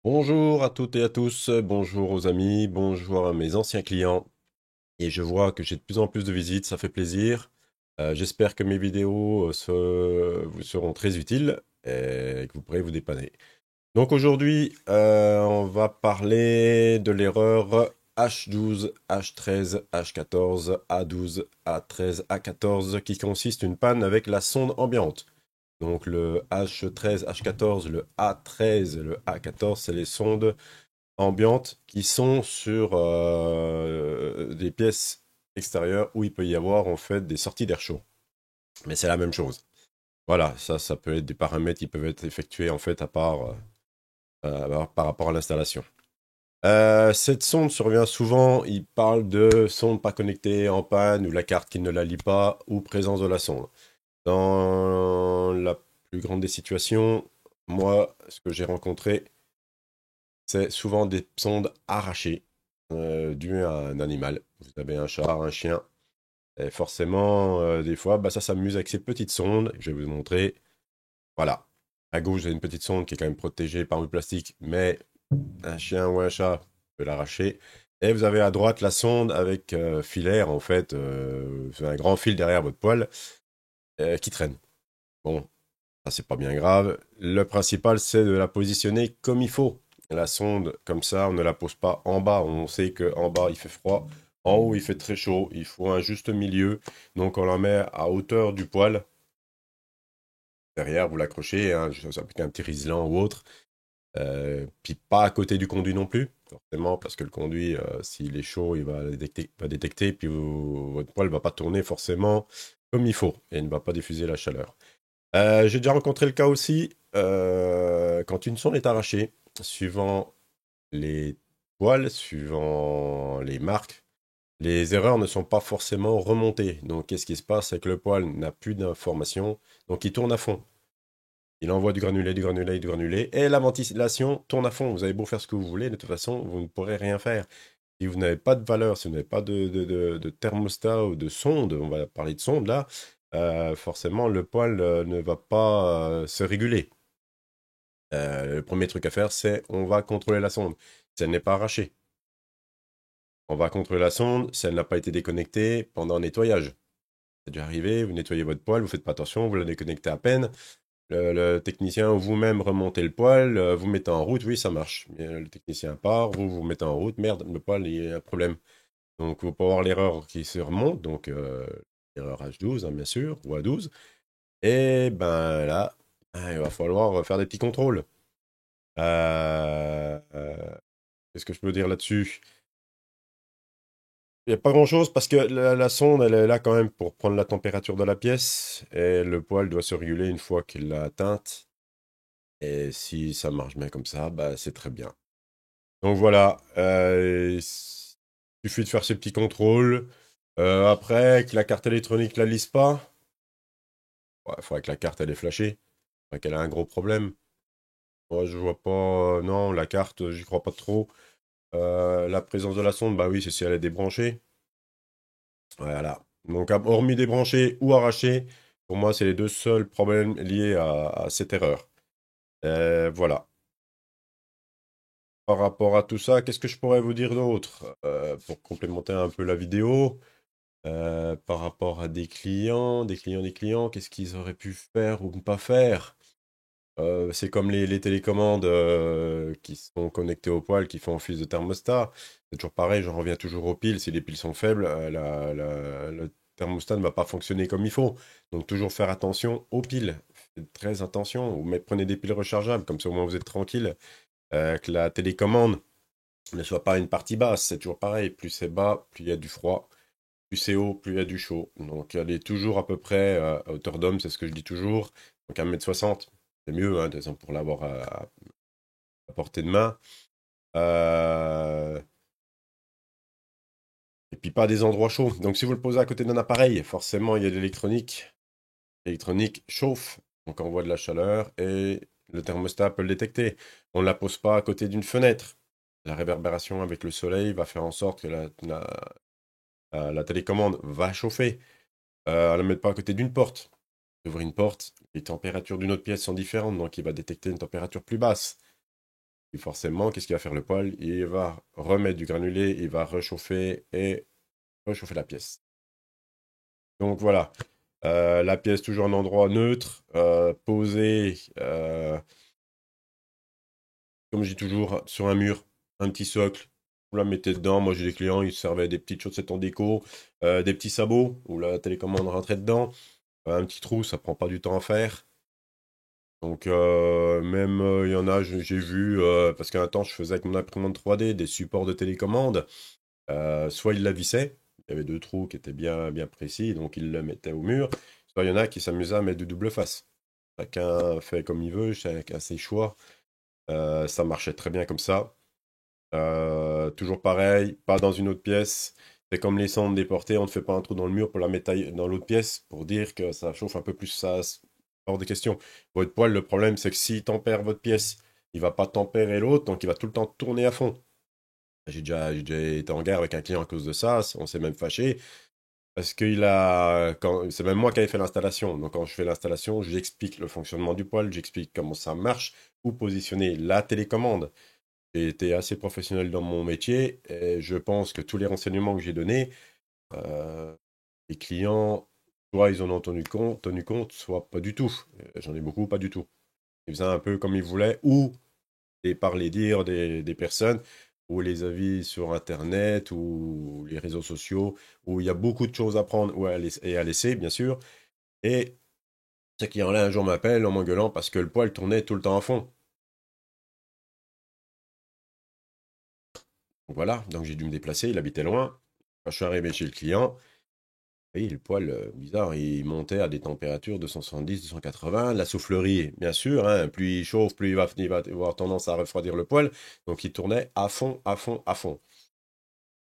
Bonjour à toutes et à tous, bonjour aux amis, bonjour à mes anciens clients. Et je vois que j'ai de plus en plus de visites, ça fait plaisir. J'espère que mes vidéos vous seront très utiles et que vous pourrez vous dépanner. Donc aujourd'hui, on va parler de l'erreur H12, H13, H14, A12, A13, A14 qui consiste une panne avec la sonde ambiante. Donc le H13, H14, le A13, le A14, c'est les sondes ambiantes qui sont sur des pièces extérieures où il peut y avoir en fait des sorties d'air chaud. Mais c'est la même chose. Voilà, ça peut être des paramètres qui peuvent être effectués en fait à part par rapport à l'installation. Cette sonde survient souvent, il parle de sonde pas connectée en panne ou la carte qui ne la lit pas ou présence de la sonde. Dans la plus grande des situations, moi, ce que j'ai rencontré, c'est souvent des sondes arrachées dues à un animal. Vous avez un chat, un chien, et forcément, des fois, bah, ça s'amuse avec ces petites sondes. Je vais vous montrer. Voilà. À gauche, j'ai une petite sonde qui est quand même protégée par le plastique, mais un chien ou un chat peut l'arracher. Et vous avez à droite la sonde avec filaire, en fait, un grand fil derrière votre poêle qui traîne. Bon, ça, c'est pas bien grave. Le principal, c'est de la positionner comme il faut. La sonde, comme ça, on ne la pose pas en bas. On sait qu'en bas, il fait froid. En haut, il fait très chaud. Il faut un juste milieu. Donc, on la met à hauteur du poêle. Derrière, vous l'accrochez, hein, avec un petit riselant ou autre. Puis pas à côté du conduit non plus, forcément, parce que le conduit, s'il est chaud, il va détecter, puis votre poêle ne va pas tourner forcément comme il faut et ne va pas diffuser la chaleur. J'ai déjà rencontré le cas aussi quand une sonde est arrachée, suivant les poils, suivant les marques, les erreurs ne sont pas forcément remontées. Donc, qu'est-ce qui se passe? C'est que le poil n'a plus d'informations, donc il tourne à fond. Il envoie du granulé, du granulé, du granulé, et la ventilation tourne à fond. Vous avez beau faire ce que vous voulez, de toute façon, vous ne pourrez rien faire. Si vous n'avez pas de valeur, si vous n'avez pas de thermostat ou de sonde, on va parler de sonde là, forcément le poil ne va pas se réguler. Le premier truc à faire, c'est on va contrôler la sonde. Si elle n'est pas arrachée, on va contrôler la sonde. Si elle n'a pas été déconnectée pendant un nettoyage. C'est déjà arrivé, vous nettoyez votre poêle, vous faites pas attention, vous la déconnectez à peine. Le technicien ou vous-même remontez le poêle, vous mettez en route, oui, ça marche. Le technicien part, vous mettez en route, merde, le poêle, il y a un problème. Donc, vous pouvez avoir l'erreur qui se remonte, donc l'erreur H12, hein, bien sûr, ou A12. Et ben là, il va falloir faire des petits contrôles. Qu'est-ce que je peux dire là-dessus? Il n'y a pas grand-chose parce que la sonde, elle est là quand même pour prendre la température de la pièce et le poêle doit se réguler une fois qu'il l'a atteinte. Et si ça marche bien comme ça, bah, c'est très bien. Donc voilà, il suffit de faire ces petits contrôles. Après, que la carte électronique la lise pas, il faudrait que la carte elle est flashée, il faudrait qu'elle ait un gros problème. Moi, je vois pas, non, la carte, j'y crois pas trop. La présence de la sonde, bah oui, c'est si elle est débranchée. Voilà. Donc, hormis débranchée ou arrachée, pour moi, c'est les deux seuls problèmes liés à cette erreur. Voilà. Par rapport à tout ça, qu'est-ce que je pourrais vous dire d'autre pour complémenter un peu la vidéo? Par rapport à des clients, qu'est-ce qu'ils auraient pu faire ou ne pas faire? C'est comme les télécommandes qui sont connectées au poêle, qui font office de thermostat. C'est toujours pareil, j'en reviens toujours aux piles. Si les piles sont faibles, le thermostat ne va pas fonctionner comme il faut. Donc toujours faire attention aux piles. Faites très attention. Ou prenez des piles rechargeables, comme ça au moins vous êtes tranquille. Que la télécommande ne soit pas une partie basse. C'est toujours pareil. Plus c'est bas, plus il y a du froid. Plus c'est haut, plus il y a du chaud. Donc elle est toujours à peu près à hauteur d'homme, c'est ce que je dis toujours. Donc 1,60 m, c'est mieux, hein, de toute façon, pour l'avoir à portée de main. Euh, Et puis pas des endroits chauds. Donc si vous le posez à côté d'un appareil, forcément il y a de l'électronique. L'électronique chauffe, donc envoie de la chaleur et le thermostat peut le détecter. On ne la pose pas à côté d'une fenêtre. La réverbération avec le soleil va faire en sorte que la télécommande va chauffer. Ne la mettre pas à côté d'une porte. Ouvrir une porte, les températures d'une autre pièce sont différentes, donc il va détecter une température plus basse. Et forcément, qu'est-ce qu'il va faire le poêle? Il va remettre du granulé, il va réchauffer et réchauffer la pièce. Donc voilà, la pièce toujours en endroit neutre, posée, comme je dis toujours, sur un mur, un petit socle. Vous la mettez dedans. Moi, j'ai des clients, ils servaient des petites chaussettes en déco, des petits sabots où la télécommande rentrait dedans. Un petit trou, ça prend pas du temps à faire. Donc, même, il y en a, j'ai vu, parce qu'un temps, je faisais avec mon imprimante 3D des supports de télécommande. Soit ils la vissaient, il y avait deux trous qui étaient bien, bien précis, donc ils le mettaient au mur. Soit il y en a qui s'amusaient à mettre de double face. Chacun fait comme il veut, chacun ses choix. Ça marchait très bien comme ça. Toujours pareil, pas dans une autre pièce. C'est comme les cendres déportées, on ne fait pas un trou dans le mur pour la mettre dans l'autre pièce pour dire que ça chauffe un peu plus. Ça, hors de question. Votre poêle, le problème, c'est que s'il tempère votre pièce, il va pas tempérer l'autre, donc il va tout le temps tourner à fond. J'ai déjà été en guerre avec un client à cause de ça, on s'est même fâché. Parce c'est même moi qui avais fait l'installation. Donc quand je fais l'installation, j'explique le fonctionnement du poêle, j'explique comment ça marche, où positionner la télécommande. J'ai été assez professionnel dans mon métier et je pense que tous les renseignements que j'ai donnés, euh, les clients, soit ils en ont tenu compte, soit pas du tout. J'en ai beaucoup, pas du tout. Ils faisaient un peu comme ils voulaient, ou par les dires des personnes, ou les avis sur Internet, ou les réseaux sociaux, où il y a beaucoup de choses à prendre et à laisser, bien sûr. Et ce client-là, un jour m'appelle en m'engueulant parce que le poêle tournait tout le temps à fond. Donc voilà, donc j'ai dû me déplacer, il habitait loin. Quand je suis arrivé chez le client, oui, le poêle, bizarre, il montait à des températures de 170, 280. La soufflerie, bien sûr, hein, plus il chauffe, plus il va avoir tendance à refroidir le poêle. Donc il tournait à fond, à fond, à fond.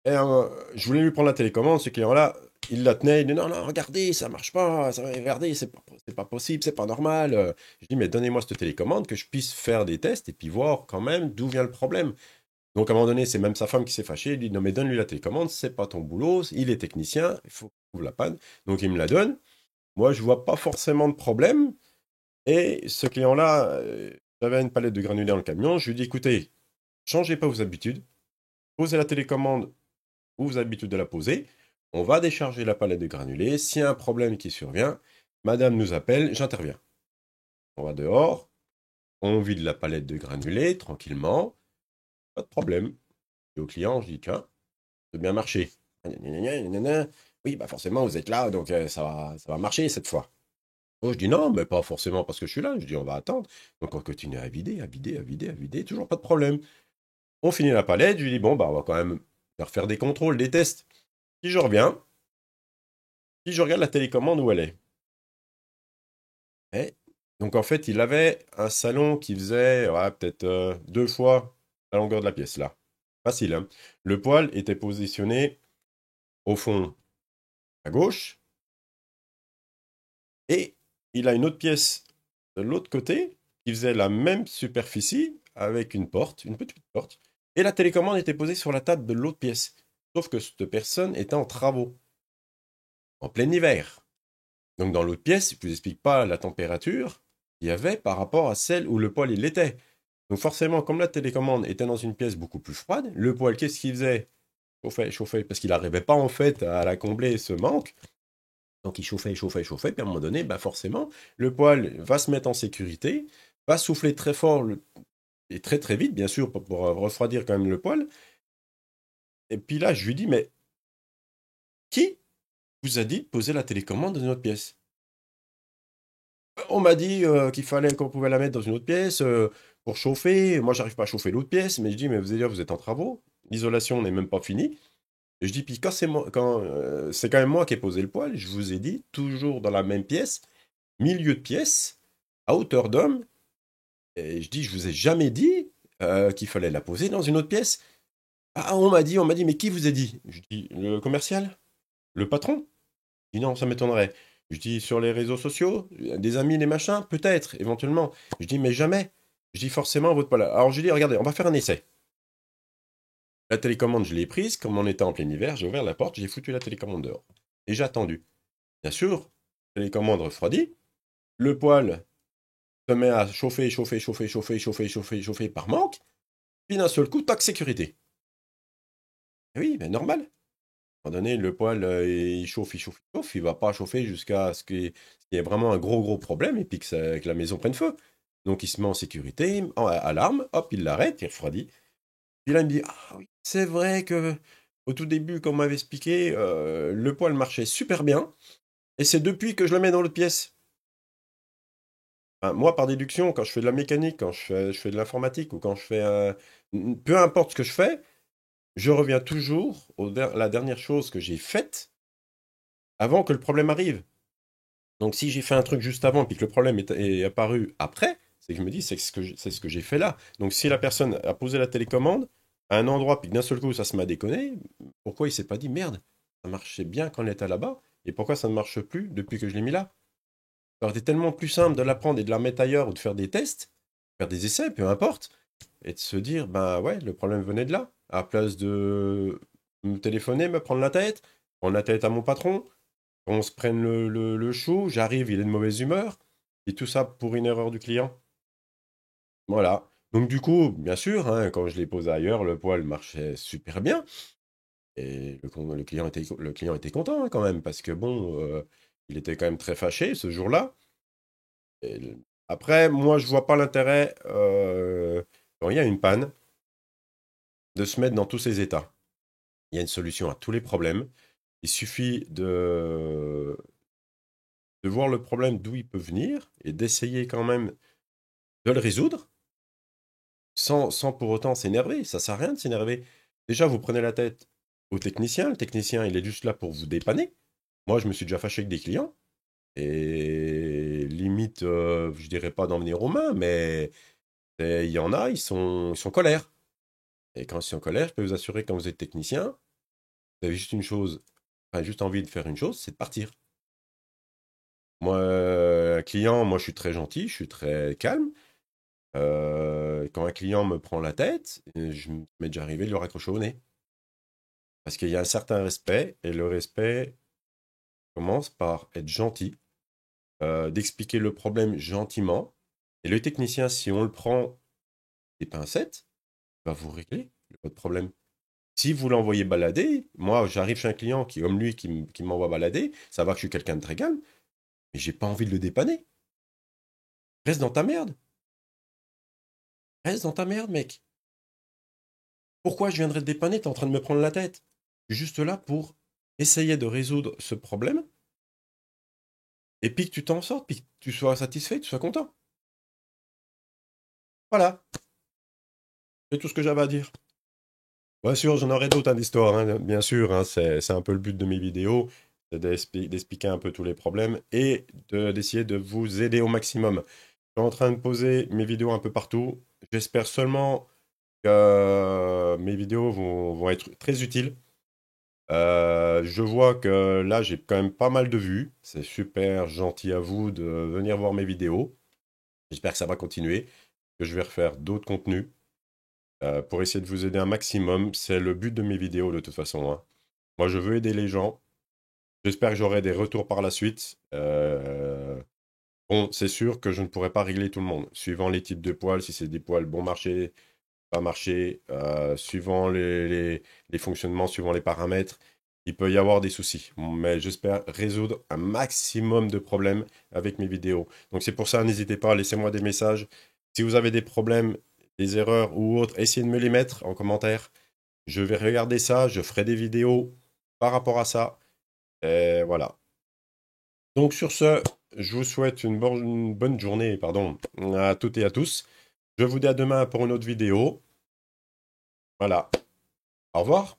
Et je voulais lui prendre la télécommande, ce client-là, il la tenait, il dit non, non, regardez, ça marche pas, regardez, c'est pas possible, c'est pas normal. Je dis, mais donnez-moi cette télécommande que je puisse faire des tests et puis voir quand même d'où vient le problème. Donc à un moment donné, c'est même sa femme qui s'est fâchée, il dit, non, mais donne-lui la télécommande, c'est pas ton boulot, il est technicien, il faut qu'il trouve la panne. Donc il me la donne. Moi, je vois pas forcément de problème. Et ce client-là, j'avais une palette de granulés dans le camion, je lui dis, écoutez, changez pas vos habitudes, posez la télécommande où vous avez l'habitude de la poser. On va décharger la palette de granulés. S'il y a un problème qui survient, madame nous appelle, j'interviens. On va dehors, on vide la palette de granulés tranquillement, pas de problème. Et au client, je dis, tiens, ça a bien marché. Oui, bah forcément, vous êtes là, donc ça va marcher cette fois. Oh, je dis non, mais pas forcément parce que je suis là. Je dis, on va attendre. Donc on continue à vider, à vider, à vider, à vider, toujours pas de problème. On finit la palette, je lui dis, bon, bah on va quand même faire des contrôles, des tests. Si je reviens, si je regarde la télécommande où elle est. Et donc en fait, il avait un salon qui faisait ouais, peut-être deux fois la longueur de la pièce, là. Facile, hein. Le poêle était positionné au fond à gauche, et il a une autre pièce de l'autre côté qui faisait la même superficie avec une porte, une petite porte, et la télécommande était posée sur la table de l'autre pièce. Sauf que cette personne était en travaux, en plein hiver. Donc dans l'autre pièce, je ne vous explique pas la température qu'il y avait par rapport à celle où le poêle il était. Donc forcément, comme la télécommande était dans une pièce beaucoup plus froide, le poêle, qu'est-ce qu'il faisait? Chauffait, chauffait, parce qu'il n'arrivait pas en fait à la combler ce manque. Donc il chauffait, chauffait, chauffait, puis à un moment donné, bah forcément, le poêle va se mettre en sécurité, va souffler très fort et très très vite, bien sûr, pour refroidir quand même le poêle. Et puis là, je lui dis, mais qui vous a dit de poser la télécommande dans une autre pièce? On m'a dit qu'il fallait qu'on pouvait la mettre dans une autre pièce pour chauffer. Moi, j'arrive pas à chauffer l'autre pièce, mais je dis, mais vous allez dire, vous êtes en travaux. L'isolation n'est même pas finie. Et je dis, puis quand c'est quand même moi qui ai posé le poêle, je vous ai dit, toujours dans la même pièce, milieu de pièce, à hauteur d'homme. Et je dis, je vous ai jamais dit qu'il fallait la poser dans une autre pièce. Ah, on m'a dit, mais qui vous a dit? Je dis, le commercial? Le patron? Il dit non, ça m'étonnerait. Je dis sur les réseaux sociaux, des amis, des machins, peut-être, éventuellement. Je dis mais jamais. Je dis forcément votre poêle. Alors je dis regardez, on va faire un essai. La télécommande, je l'ai prise, comme on était en plein hiver, j'ai ouvert la porte, j'ai foutu la télécommande dehors. Et j'ai attendu. Bien sûr, la télécommande refroidit, le poêle se met à chauffer, chauffer, chauffer, chauffer, chauffer, chauffer, chauffer par manque. Puis d'un seul coup, tac, sécurité. Eh oui, mais normal. À un moment donné, le poêle, il chauffe, il chauffe, il chauffe. Il va pas chauffer jusqu'à ce qu'il y ait vraiment un gros, gros problème et puis que la maison prenne feu. Donc il se met en sécurité, en alarme, hop, il l'arrête, il refroidit. Puis là, il me dit, ah oui, c'est vrai que au tout début, comme on m'avait expliqué, le poêle marchait super bien. Et c'est depuis que je le mets dans l'autre pièce. Enfin, moi, par déduction, quand je fais de la mécanique, quand je fais de l'informatique ou quand je fais peu importe ce que je fais, je reviens toujours à la dernière chose que j'ai faite avant que le problème arrive. Donc si j'ai fait un truc juste avant puis que le problème est apparu après, c'est que je me dis c'est ce que j'ai fait là. Donc si la personne a posé la télécommande à un endroit puis que d'un seul coup ça se m'a déconné, pourquoi il s'est pas dit merde, ça marchait bien quand on était là-bas et pourquoi ça ne marche plus depuis que je l'ai mis là? Ça aurait été tellement plus simple de la prendre et de la mettre ailleurs ou de faire des tests, faire des essais, peu importe, et de se dire, ben ouais, le problème venait de là. À la place de me téléphoner, me prendre la tête, prendre la tête à mon patron, qu'on se prenne le chou, j'arrive, il est de mauvaise humeur, et tout ça pour une erreur du client. Voilà. Donc du coup, bien sûr, hein, quand je l'ai posé ailleurs, le poil marchait super bien, et le client était content hein, quand même, parce que bon, il était quand même très fâché ce jour-là. Après, moi, je vois pas l'intérêt, quand il y a une panne, de se mettre dans tous ces états. Il y a une solution à tous les problèmes. Il suffit de voir le problème d'où il peut venir et d'essayer quand même de le résoudre sans pour autant s'énerver. Ça sert à rien de s'énerver. Déjà, vous prenez la tête au technicien. Le technicien, il est juste là pour vous dépanner. Moi, je me suis déjà fâché avec des clients. Et limite, je dirais pas d'en venir aux mains, mais il y en a, ils sont en colère. Et quand ils sont en colère, je peux vous assurer que quand vous êtes technicien, vous avez juste une chose, enfin juste envie de faire une chose, c'est de partir. Moi, un client, moi je suis très gentil, je suis très calme. Quand un client me prend la tête, je m'est déjà arrivé de le raccrocher au nez. Parce qu'il y a un certain respect, et le respect commence par être gentil, d'expliquer le problème gentiment. Et le technicien, si on le prend des pincettes, va vous régler votre problème. Si vous l'envoyez balader, moi j'arrive chez un client qui, comme lui, qui m'envoie balader, ça va que je suis quelqu'un de très calme, mais j'ai pas envie de le dépanner. Reste dans ta merde. Reste dans ta merde, mec. Pourquoi je viendrais te dépanner? T'es en train de me prendre la tête. Je suis juste là pour essayer de résoudre ce problème, et puis que tu t'en sortes, puis que tu sois satisfait, que tu sois content. Voilà, c'est tout ce que j'avais à dire. Bien sûr, j'en aurai d'autres hein, d'histoires, hein, bien sûr, hein, c'est un peu le but de mes vidéos, c'est d'expliquer un peu tous les problèmes et d'essayer de vous aider au maximum. Je suis en train de poser mes vidéos un peu partout. J'espère seulement que mes vidéos vont être très utiles. Je vois que là, j'ai quand même pas mal de vues. C'est super gentil à vous de venir voir mes vidéos. J'espère que ça va continuer, que je vais refaire d'autres contenus pour essayer de vous aider un maximum. C'est le but de mes vidéos de toute façon, hein. Moi, je veux aider les gens. J'espère que j'aurai des retours par la suite. Bon, c'est sûr que je ne pourrai pas régler tout le monde. Suivant les types de poils, si c'est des poils bon marché, pas marché, suivant les fonctionnements, suivant les paramètres, il peut y avoir des soucis. Mais j'espère résoudre un maximum de problèmes avec mes vidéos. Donc c'est pour ça, n'hésitez pas, laissez-moi des messages. Si vous avez des problèmes, des erreurs ou autres, essayez de me les mettre en commentaire. Je vais regarder ça, je ferai des vidéos par rapport à ça. Et voilà. Donc sur ce, je vous souhaite une bonne journée, pardon, à toutes et à tous. Je vous dis à demain pour une autre vidéo. Voilà. Au revoir.